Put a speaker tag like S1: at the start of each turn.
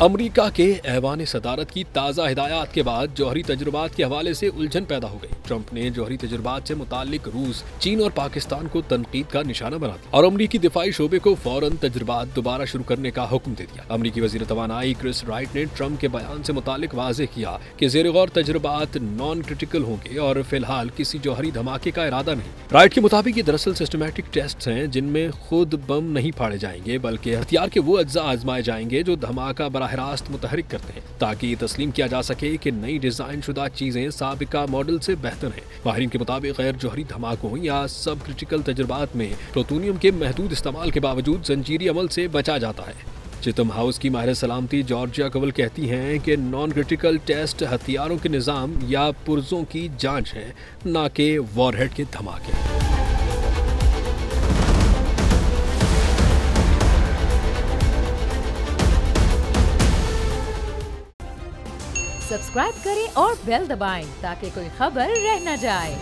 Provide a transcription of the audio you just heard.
S1: अमरीका के ऐवान सदारत की ताज़ा हिदायत के बाद जौहरी तजुर्बात के हवाले से उलझन पैदा हो गई। ट्रंप ने जौहरी तजुर्बात से मुताल्लिक रूस, चीन और पाकिस्तान को तनकीद का निशाना बना दिया और अमरीकी दिफाई शोबे को फौरन तजुर्बात दोबारा शुरू करने का हुक्म दे दिया। अमरीकी वज़ीर तवानाई क्रिस राइट ने ट्रंप के बयान से मुताल्लिक वाज़ेह किया कि ज़ेर गौर तजुर्बात नॉन क्रिटिकल होंगे और फिलहाल किसी जौहरी धमाके का इरादा नहीं। राइट के मुताबिक ये दरअसल सिस्टमैटिक टेस्ट हैं जिनमें खुद बम नहीं फाड़े जाएंगे बल्कि हथियार के वो अज्जा आजमाए जाएंगे जो धमाका रास्त मुतहरिक करते हैं, ताकि ये तस्लीम किया जा सके कि नई डिजाइन शुदा चीजें साबिका मॉडल से बेहतर हैं। माहिरीन के मुताबिक गैर जौहरी धमाकों या सब क्रिटिकल तजुर्बात में प्लूटोनियम के महदूद इस्तेमाल के बावजूद जंजीरी अमल से बचा जाता है। चितम हाउस की माहिर सलामती जॉर्जिया कवल कहती हैं कि नॉन क्रिटिकल टेस्ट हथियारों के निज़ाम या पुर्जों की जांच है, न कि वॉरहेड के धमाके।
S2: सब्सक्राइब करें और बेल दबाएं ताकि कोई खबर रह न जाए।